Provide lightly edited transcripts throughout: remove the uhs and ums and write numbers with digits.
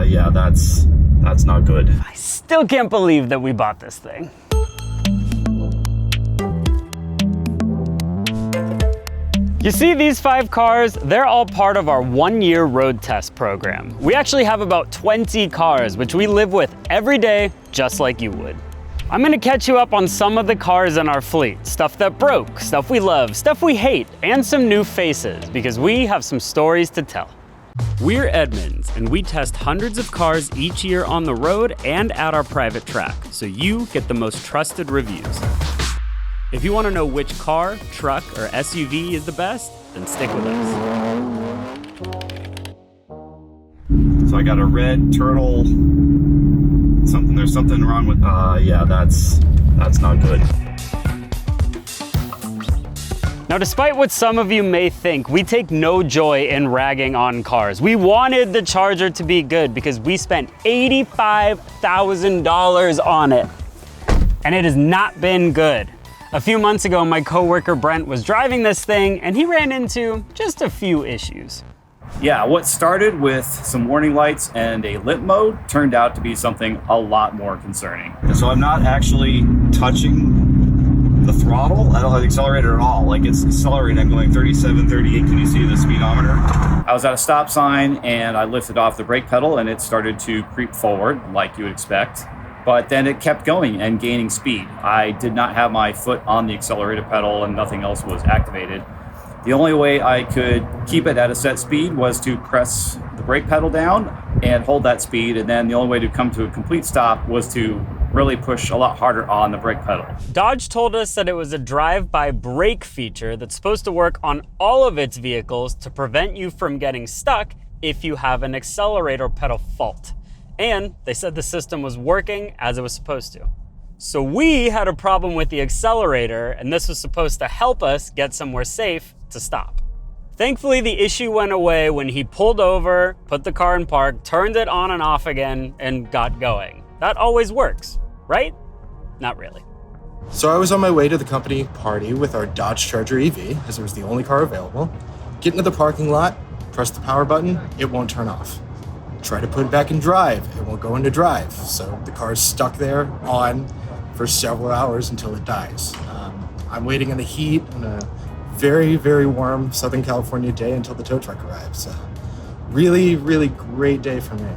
Yeah, that's not good. I still can't believe that we bought this thing. You see these 5 cars, they're all part of our 1-year road test program. We actually have about 20 cars, which we live with every day, just like you would. I'm gonna catch you up on some of the cars in our fleet, stuff that broke, stuff we love, stuff we hate, and some new faces, because we have some stories to tell. We're Edmunds, and we test hundreds of cars each year on the road and at our private track, so you get the most trusted reviews. If you want to know which car, truck, or SUV is the best, then stick with us. So I got a red turtle. There's something wrong with, yeah, that's not good. Now, despite what some of you may think, we take no joy in ragging on cars. We wanted the Charger to be good because we spent $85,000 on it, and it has not been good. A few months ago, my coworker Brent was driving this thing and he ran into just a few issues. Yeah, what started with some warning lights and a limp mode turned out to be something a lot more concerning. So I'm not actually touching the throttle. I don't have the accelerator at all. Like, it's accelerating. I'm going 37, 38. Can you see the speedometer? I was at a stop sign and I lifted off the brake pedal and it started to creep forward like you would expect. But then it kept going and gaining speed. I did not have my foot on the accelerator pedal and nothing else was activated. The only way I could keep it at a set speed was to press the brake pedal down and hold that speed. And then the only way to come to a complete stop was to really push a lot harder on the brake pedal. Dodge told us that it was a drive-by brake feature that's supposed to work on all of its vehicles to prevent you from getting stuck if you have an accelerator pedal fault. And they said the system was working as it was supposed to. So we had a problem with the accelerator, and this was supposed to help us get somewhere safe to stop. Thankfully, the issue went away when he pulled over, put the car in park, turned it on and off again, and got going. That always works, right? Not really. So I was on my way to the company party with our Dodge Charger EV, as it was the only car available. Get into the parking lot, press the power button, it won't turn off. Try to put it back in drive, it won't go into drive. So the car's stuck there on for several hours until it dies. I'm waiting in the heat on a very, very warm Southern California day until the tow truck arrives. Really, really great day for me.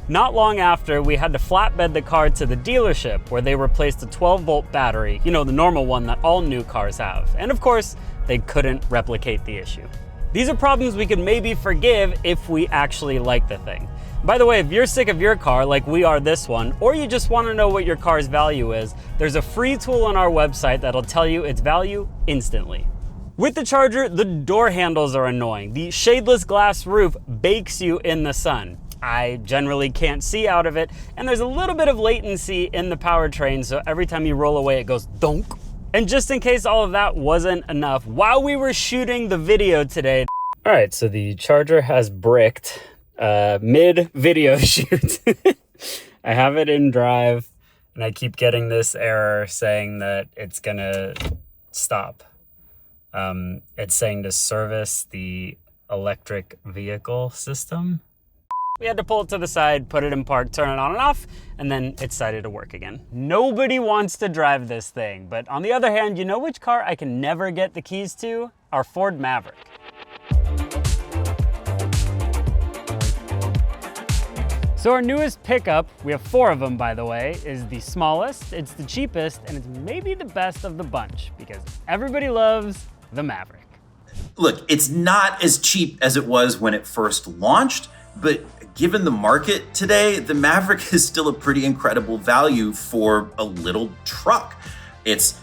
Not long after, we had to flatbed the car to the dealership where they replaced a 12-volt battery, you know, the normal one that all new cars have. And of course, they couldn't replicate the issue. These are problems we could maybe forgive if we actually like the thing. By the way, if you're sick of your car like we are this one, or you just want to know what your car's value is, there's a free tool on our website that'll tell you its value instantly. With the Charger, the door handles are annoying. The shadeless glass roof bakes you in the sun. I generally can't see out of it, and there's a little bit of latency in the powertrain, so every time you roll away, it goes donk. And just in case all of that wasn't enough, while we were shooting the video today... All right, so the Charger has bricked mid-video shoot. I have it in drive, and I keep getting this error saying that it's gonna stop. It's saying to service the electric vehicle system. We had to pull it to the side, put it in park, turn it on and off, and then it decided to work again. Nobody wants to drive this thing, but on the other hand, you know which car I can never get the keys to? Our Ford Maverick. So our newest pickup, we have 4 of them by the way, is the smallest, it's the cheapest, and it's maybe the best of the bunch because everybody loves the Maverick. Look, it's not as cheap as it was when it first launched, but given the market today, the Maverick is still a pretty incredible value for a little truck. It's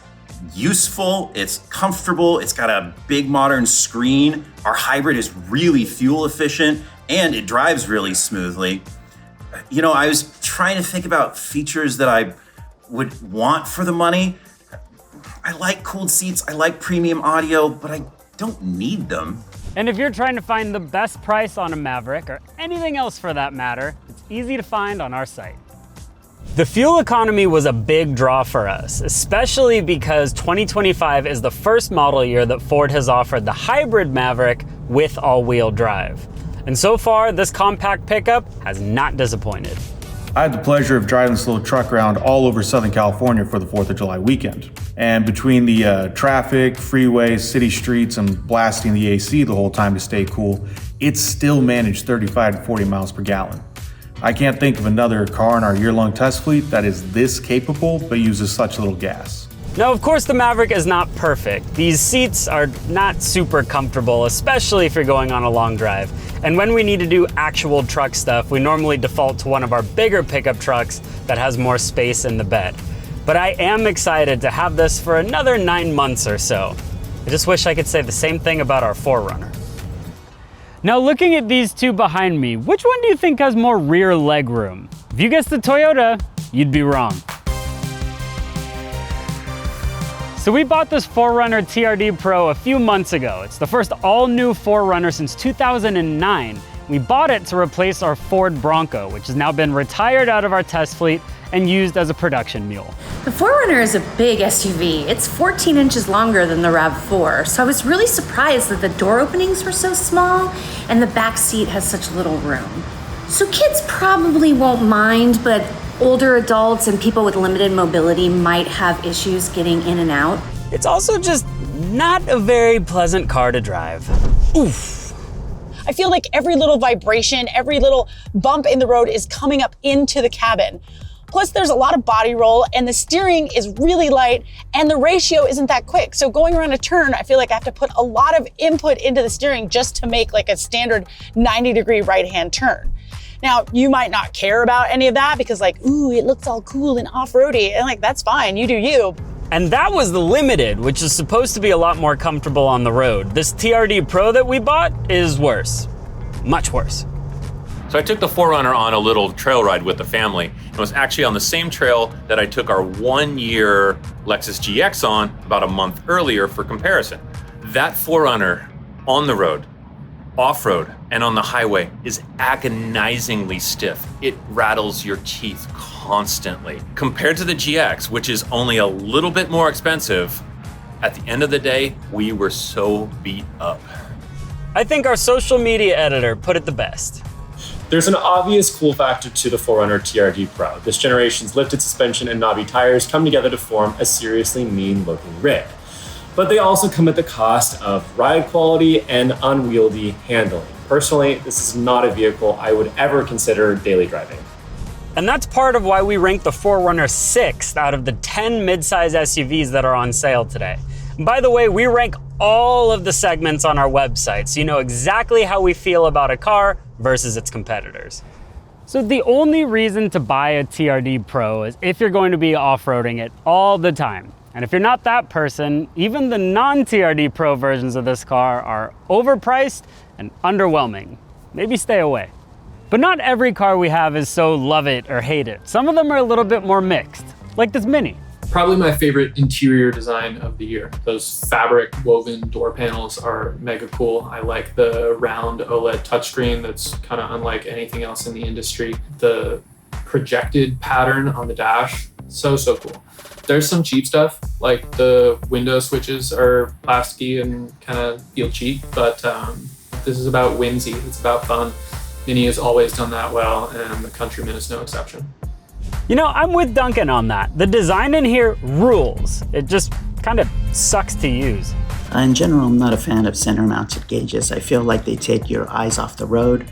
useful, it's comfortable, it's got a big modern screen. Our hybrid is really fuel efficient and it drives really smoothly. You know, I was trying to think about features that I would want for the money. I like cooled seats, I like premium audio, but I don't need them. And if you're trying to find the best price on a Maverick, or anything else for that matter, it's easy to find on our site. The fuel economy was a big draw for us, especially because 2025 is the first model year that Ford has offered the hybrid Maverick with all-wheel drive. And so far, this compact pickup has not disappointed. I had the pleasure of driving this little truck around all over Southern California for the 4th of July weekend. And between the traffic, freeways, city streets, and blasting the AC the whole time to stay cool, it still managed 35 to 40 miles per gallon. I can't think of another car in our year-long test fleet that is this capable but uses such little gas. Now, of course, the Maverick is not perfect. These seats are not super comfortable, especially if you're going on a long drive. And when we need to do actual truck stuff, we normally default to one of our bigger pickup trucks that has more space in the bed. But I am excited to have this for another 9 months or so. I just wish I could say the same thing about our 4Runner. Now, looking at these two behind me, which one do you think has more rear legroom? If you guessed the Toyota, you'd be wrong. So we bought this 4Runner TRD Pro a few months ago. It's the first all-new 4Runner since 2009. We bought it to replace our Ford Bronco, which has now been retired out of our test fleet and used as a production mule. The 4Runner is a big SUV. It's 14 inches longer than the RAV4, so I was really surprised that the door openings were so small and the back seat has such little room. So kids probably won't mind, but older adults and people with limited mobility might have issues getting in and out. It's also just not a very pleasant car to drive. Oof. I feel like every little vibration, every little bump in the road is coming up into the cabin. Plus, there's a lot of body roll and the steering is really light and the ratio isn't that quick. So going around a turn, I feel like I have to put a lot of input into the steering just to make like a standard 90-degree right-hand turn. Now, you might not care about any of that because like, ooh, it looks all cool and off-roady, and like, that's fine, you do you. And that was the Limited, which is supposed to be a lot more comfortable on the road. This TRD Pro that we bought is worse, much worse. So I took the 4Runner on a little trail ride with the family. It was actually on the same trail that I took our 1-year Lexus GX on about a month earlier for comparison. That 4Runner on the road, off-road, and on the highway is agonizingly stiff. It rattles your teeth constantly. Compared to the GX, which is only a little bit more expensive, at the end of the day, we were so beat up. I think our social media editor put it the best. There's an obvious cool factor to the 4Runner TRD Pro. This generation's lifted suspension and knobby tires come together to form a seriously mean-looking rig. But they also come at the cost of ride quality and unwieldy handling. Personally, this is not a vehicle I would ever consider daily driving. And that's part of why we ranked the 4Runner 6th out of the 10 midsize SUVs that are on sale today. And by the way, we rank all of the segments on our website, so you know exactly how we feel about a car versus its competitors. So the only reason to buy a TRD Pro is if you're going to be off-roading it all the time. And if you're not that person, even the non-TRD Pro versions of this car are overpriced and underwhelming. Maybe stay away. But not every car we have is so love it or hate it. Some of them are a little bit more mixed, like this Mini. Probably my favorite interior design of the year. Those fabric woven door panels are mega cool. I like the round OLED touchscreen that's kind of unlike anything else in the industry. The projected pattern on the dash, so cool. There's some cheap stuff, like the window switches are plasticky and kind of feel cheap, but this is about whimsy, it's about fun. Mini has always done that well, and the Countryman is no exception. You know, I'm with Duncan on that. The design in here rules. It just kind of sucks to use. In general, I'm not a fan of center-mounted gauges. I feel like they take your eyes off the road,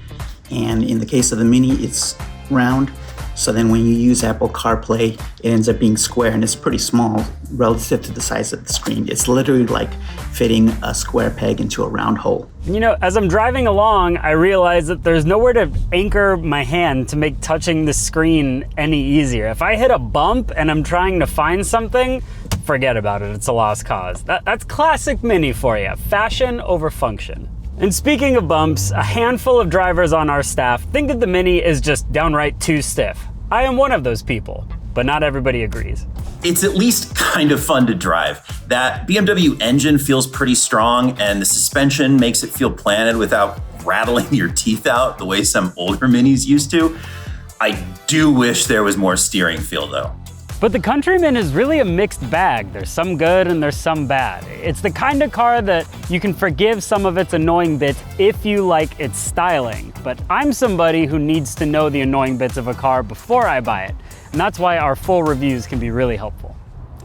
and in the case of the Mini, it's round. So then when you use Apple CarPlay, it ends up being square, and it's pretty small relative to the size of the screen. It's literally like fitting a square peg into a round hole. You know, as I'm driving along, I realize that there's nowhere to anchor my hand to make touching the screen any easier. If I hit a bump and I'm trying to find something, forget about it, it's a lost cause. That's classic Mini for you, fashion over function. And speaking of bumps, a handful of drivers on our staff think that the Mini is just downright too stiff. I am one of those people, but not everybody agrees. It's at least kind of fun to drive. That BMW engine feels pretty strong, and the suspension makes it feel planted without rattling your teeth out the way some older Minis used to. I do wish there was more steering feel though. But the Countryman is really a mixed bag. There's some good and there's some bad. It's the kind of car that you can forgive some of its annoying bits if you like its styling. But I'm somebody who needs to know the annoying bits of a car before I buy it. And that's why our full reviews can be really helpful.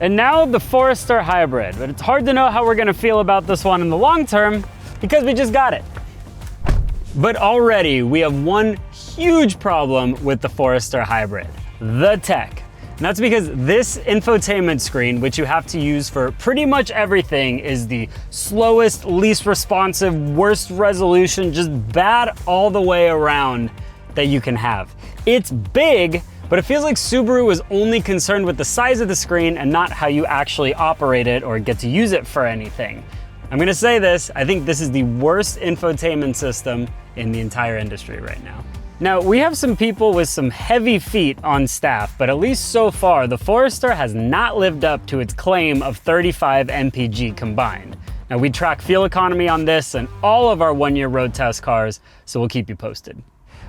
And now the Forester Hybrid. But it's hard to know how we're gonna feel about this one in the long term because we just got it. But already we have one huge problem with the Forester Hybrid, the tech. And that's because this infotainment screen, which you have to use for pretty much everything, is the slowest, least responsive, worst resolution, just bad all the way around that you can have. It's big, but it feels like Subaru was only concerned with the size of the screen and not how you actually operate it or get to use it for anything. I'm gonna say this, I think this is the worst infotainment system in the entire industry right now. Now, we have some people with some heavy feet on staff, but at least so far, the Forester has not lived up to its claim of 35 mpg combined. Now, we track fuel economy on this and all of our one-year road test cars, so we'll keep you posted.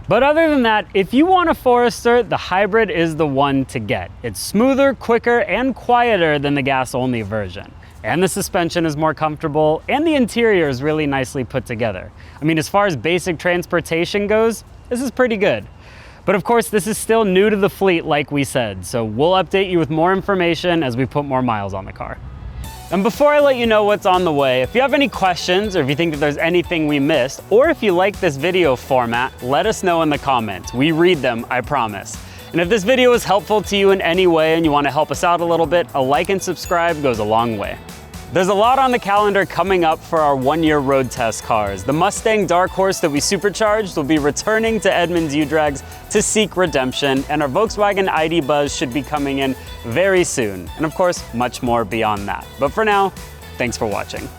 But other than that, if you want a Forester, the Hybrid is the one to get. It's smoother, quicker, and quieter than the gas-only version. And the suspension is more comfortable, and the interior is really nicely put together. I mean, as far as basic transportation goes, this is pretty good. But of course, this is still new to the fleet, like we said, so we'll update you with more information as we put more miles on the car. And before I let you know what's on the way, if you have any questions or if you think that there's anything we missed, or if you like this video format, let us know in the comments. We read them, I promise. And if this video was helpful to you in any way and you want to help us out a little bit, a like and subscribe goes a long way. There's a lot on the calendar coming up for our one-year road test cars. The Mustang Dark Horse that we supercharged will be returning to Edmunds U-Drags to seek redemption, and our Volkswagen ID Buzz should be coming in very soon. And of course, much more beyond that. But for now, thanks for watching.